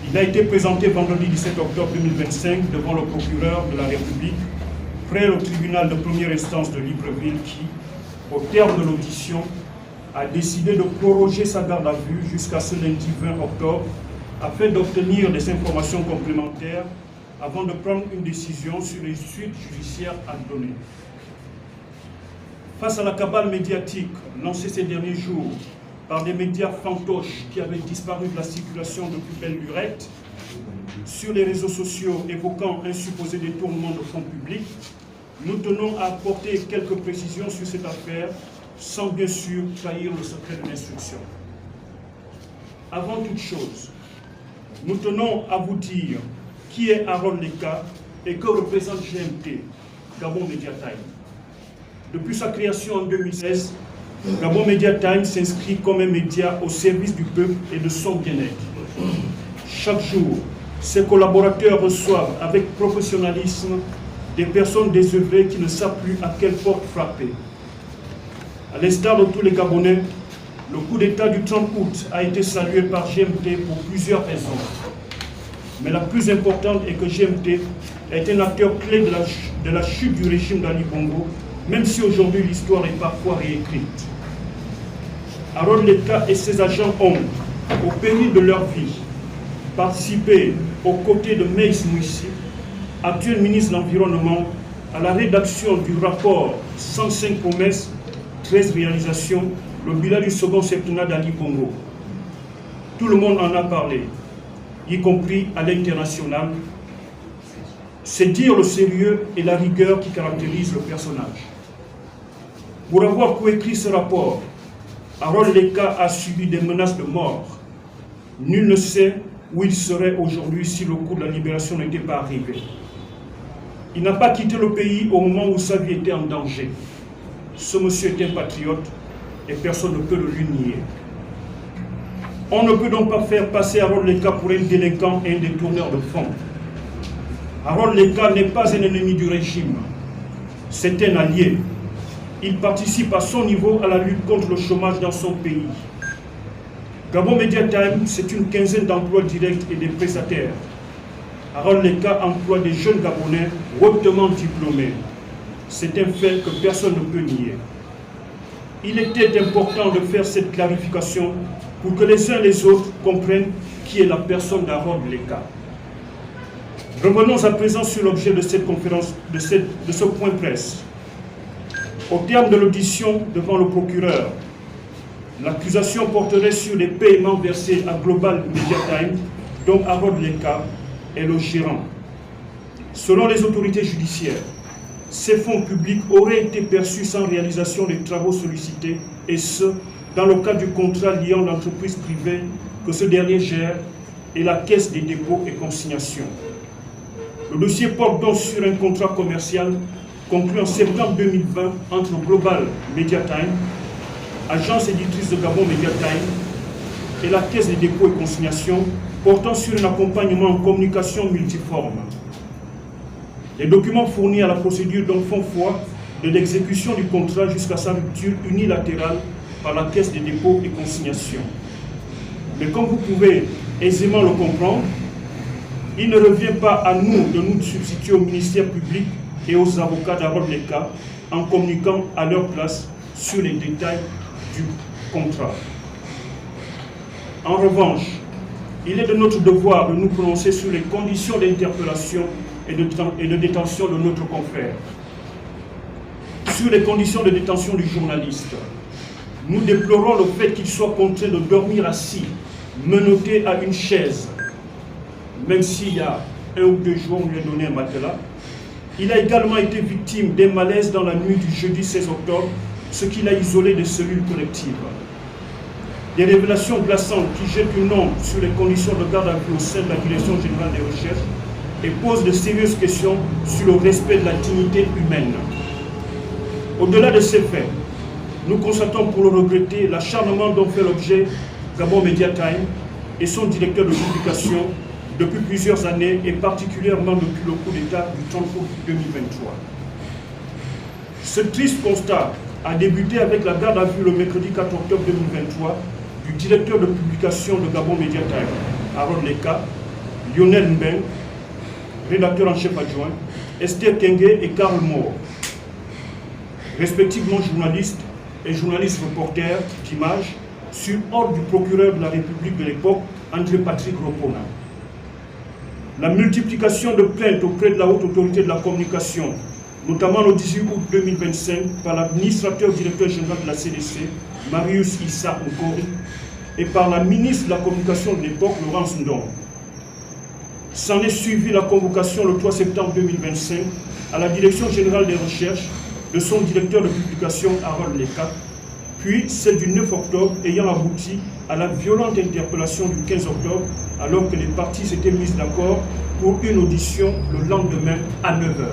Il a été présenté vendredi 17 octobre 2025 devant le procureur de la République, près au tribunal de première instance de Libreville qui, au terme de l'audition, a décidé de proroger sa garde à vue jusqu'à ce lundi 20 octobre afin d'obtenir des informations complémentaires avant de prendre une décision sur les suites judiciaires à donner. Face à la cabale médiatique lancée ces derniers jours par des médias fantoches qui avaient disparu de la circulation depuis belle lurette, sur les réseaux sociaux évoquant un supposé détournement de fonds publics, nous tenons à apporter quelques précisions sur cette affaire sans bien sûr trahir le secret de l'instruction. Avant toute chose, nous tenons à vous dire qui est Harold Leka et que représente GMT, Gabon Media Time. Depuis sa création en 2016, Gabon Media Time s'inscrit comme un média au service du peuple et de son bien-être. Chaque jour, ses collaborateurs reçoivent avec professionnalisme des personnes désœuvrées qui ne savent plus à quelle porte frapper. À l'instar de tous les Gabonais, le coup d'État du 30 août a été salué par GMT pour plusieurs raisons. Mais la plus importante est que GMT est un acteur clé de la chute du régime d'Ali Bongo, même si aujourd'hui l'histoire est parfois réécrite. Harold Leka et ses agents ont, au péril de leur vie, participé aux côtés de Meïs Mouissi, actuel ministre de l'Environnement, à la rédaction du rapport 105 promesses, 13 réalisations, le bilan du second septennat d'Ali Bongo. Tout le monde en a parlé, y compris à l'international. C'est dire le sérieux et la rigueur qui caractérisent le personnage. Pour avoir coécrit ce rapport, Harold Leka a subi des menaces de mort. Nul ne sait où il serait aujourd'hui si le coup de la libération n'était pas arrivé. Il n'a pas quitté le pays au moment où sa vie était en danger. Ce monsieur est un patriote et personne ne peut le lui nier. On ne peut donc pas faire passer Harold Leka pour un délinquant et un détourneur de fonds. Harold Leka n'est pas un ennemi du régime, c'est un allié. Il participe à son niveau à la lutte contre le chômage dans son pays. Gabon Media Time, c'est une quinzaine d'emplois directs et des prestataires. Harold Leka emploie des jeunes Gabonais hautement diplômés. C'est un fait que personne ne peut nier. Il était important de faire cette clarification pour que les uns et les autres comprennent qui est la personne d'Harold Leka. Revenons à présent sur l'objet de cette conférence, de ce point presse. Au terme de l'audition devant le procureur, l'accusation porterait sur les paiements versés à Global Media Time, dont Harold Leka est le gérant. Selon les autorités judiciaires, ces fonds publics auraient été perçus sans réalisation des travaux sollicités, et ce, dans le cadre du contrat liant l'entreprise privée que ce dernier gère et la Caisse des dépôts et consignations. Le dossier porte donc sur un contrat commercial conclu en septembre 2020 entre Global Media Time, agence éditrice de Gabon Media Time, et la Caisse des dépôts et consignations, portant sur un accompagnement en communication multiforme. Les documents fournis à la procédure donc font foi de l'exécution du contrat jusqu'à sa rupture unilatérale par la Caisse des dépôts et consignations. Mais comme vous pouvez aisément le comprendre, il ne revient pas à nous de nous substituer au ministère public et aux avocats d'Harold Leka en communiquant à leur place sur les détails du contrat. En revanche, il est de notre devoir de nous prononcer sur les conditions d'interpellation et de détention de notre confrère. Sur les conditions de détention du journaliste, nous déplorons le fait qu'il soit contraint de dormir assis, menotté à une chaise. Même s'il y a 1 ou 2 jours, on lui a donné un matelas. Il a également été victime d'un malaise dans la nuit du jeudi 16 octobre, ce qui l'a isolé des cellules collectives. Des révélations glaçantes qui jettent une ombre sur les conditions de garde à vue au sein de la Direction générale des recherches et posent de sérieuses questions sur le respect de la dignité humaine. Au-delà de ces faits, nous constatons pour le regretter l'acharnement dont fait l'objet Gabon Media Time et son directeur de publication depuis plusieurs années et particulièrement depuis le coup d'État du 30 août 2023. Ce triste constat a débuté avec la garde à vue le mercredi 4 octobre 2023 du directeur de publication de Gabon Media Time, Harold Leka, Lionel Mbeng, rédacteur en chef adjoint, Esther Kenge et Karl Moore, respectivement journalistes et journalistes reporters d'images, sur ordre du procureur de la République de l'époque, André Patrick Ropona. La multiplication de plaintes auprès de la haute autorité de la communication, notamment le 18 août 2025 par l'administrateur directeur général de la CDC, Marius Issa Nkori, et par la ministre de la communication de l'époque, Laurence Ndong. S'en est suivi la convocation le 3 septembre 2025 à la direction générale des recherches de son directeur de publication, Harold Leka, puis celle du 9 octobre ayant abouti à la violente interpellation du 15 octobre alors que les parties s'étaient mises d'accord pour une audition le lendemain à 9h.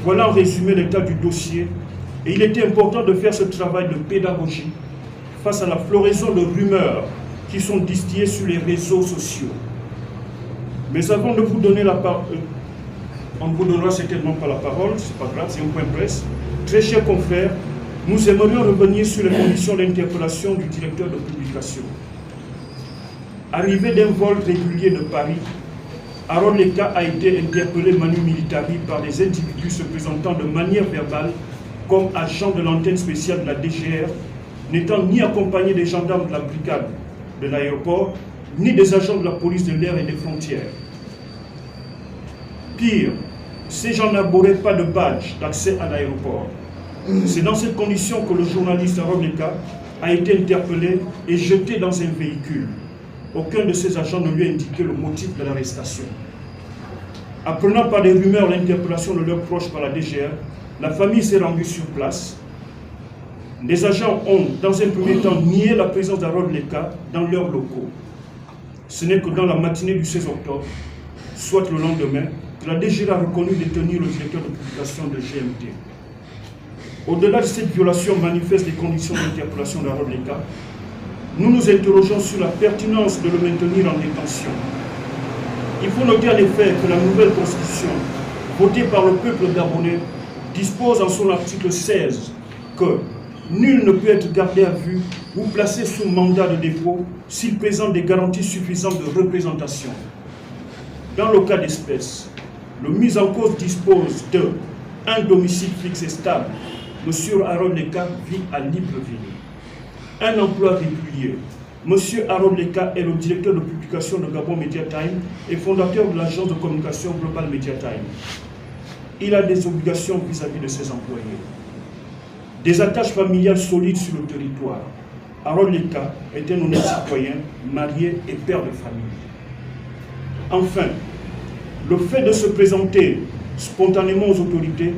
Voilà en résumé l'état du dossier et il était important de faire ce travail de pédagogie face à la floraison de rumeurs qui sont distillées sur les réseaux sociaux. Mais avant de vous donner la parole, on ne vous donnera certainement pas la parole, c'est pas grave, c'est un point presse. Très chers confrères, nous aimerions revenir sur les conditions d'interpellation du directeur de publication. Arrivé d'un vol régulier de Paris, Harold Leka a été interpellé manu militari par des individus se présentant de manière verbale comme agent de l'antenne spéciale de la DGR, n'étant ni accompagné des gendarmes de la brigade de l'aéroport, ni des agents de la police de l'air et des frontières. Pire, ces gens n'arboraient pas de badge d'accès à l'aéroport. C'est dans cette condition que le journaliste Harold Leka a été interpellé et jeté dans un véhicule. Aucun de ces agents ne lui a indiqué le motif de l'arrestation. Apprenant par des rumeurs l'interpellation de leurs proches par la DGR, la famille s'est rendue sur place. Les agents ont, dans un premier temps, nié la présence d'Harold Leka dans leurs locaux. Ce n'est que dans la matinée du 16 octobre, soit le lendemain, que la DGR a reconnu détenir le directeur de publication de GMT. Au-delà de cette violation manifeste des conditions d'interpellation d'Harold Leka, nous nous interrogeons sur la pertinence de le maintenir en détention. Il faut noter en effet que la nouvelle constitution, votée par le peuple gabonais, dispose en son article 16 que nul ne peut être gardé à vue ou placé sous mandat de dépôt s'il présente des garanties suffisantes de représentation. Dans le cas d'espèce, le mis en cause dispose de un domicile fixe et stable. M. Harold Leka vit à Libreville. Un emploi régulier. M. Harold Leka est le directeur de publication de Gabon Media Time et fondateur de l'agence de communication Global Media Time. Il a des obligations vis-à-vis de ses employés. Des attaches familiales solides sur le territoire. Harold Leka est un honnête citoyen, marié et père de famille. Enfin, le fait de se présenter spontanément aux autorités,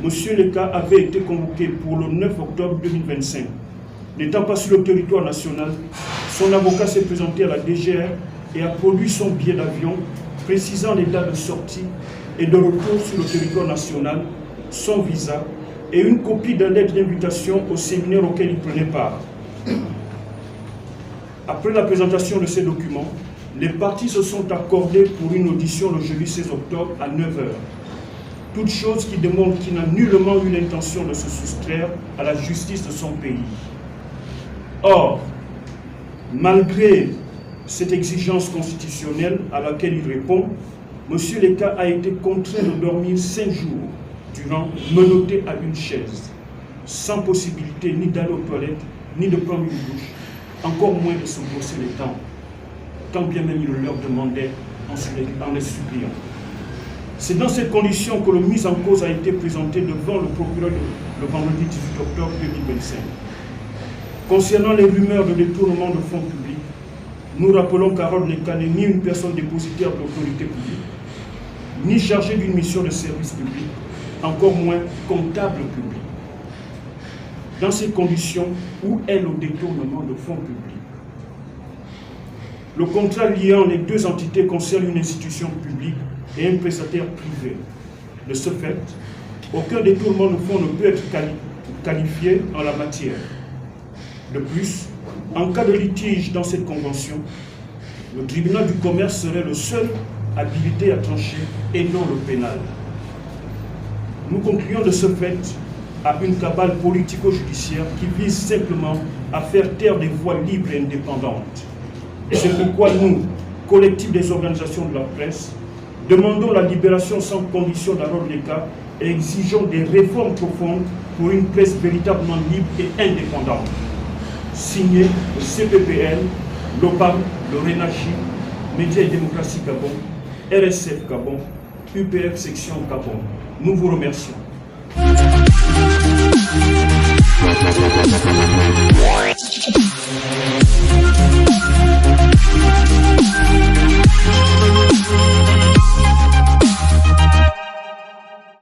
M. Leka avait été convoqué pour le 9 octobre 2025. N'étant pas sur le territoire national, son avocat s'est présenté à la DGR et a produit son billet d'avion précisant les dates de sortie et de retour sur le territoire national, son visa et une copie d'un lettre d'invitation au séminaire auquel il prenait part. Après la présentation de ces documents, les parties se sont accordées pour une audition le jeudi 16 octobre à 9h. Toute chose qui démontre qu'il n'a nullement eu l'intention de se soustraire à la justice de son pays. Or, malgré cette exigence constitutionnelle à laquelle il répond, M. Leka a été contraint de dormir 5 jours durant, menotté à une chaise, sans possibilité ni d'aller aux toilettes, ni de prendre une douche, encore moins de se brosser les dents, quand bien même il leur demandait en les suppliant. C'est dans cette condition que le mis en cause a été présenté devant le procureur le vendredi 18 octobre 2025. Concernant les rumeurs de détournement de fonds publics, nous rappelons qu'Harold Leka n'est ni une personne dépositaire de l'autorité publique, ni chargée d'une mission de service public, encore moins comptable public. Dans ces conditions, où est le détournement de fonds publics? Le contrat liant les deux entités concerne une institution publique et un prestataire privé. De ce fait, aucun détournement de fonds ne peut être qualifié en la matière. De plus, en cas de litige dans cette convention, le tribunal du commerce serait le seul habilité à trancher et non le pénal. Nous concluons de ce fait à une cabale politico-judiciaire qui vise simplement à faire taire des voix libres et indépendantes. C'est pourquoi nous, collectif des organisations de la presse, demandons la libération sans condition d'Harold Leka et exigeons des réformes profondes pour une presse véritablement libre et indépendante. Signé le CPPL, l'OPAM, le RENACHI, Médias et Démocratie Gabon, RSF Gabon, UPF Section Gabon. Nous vous remercions.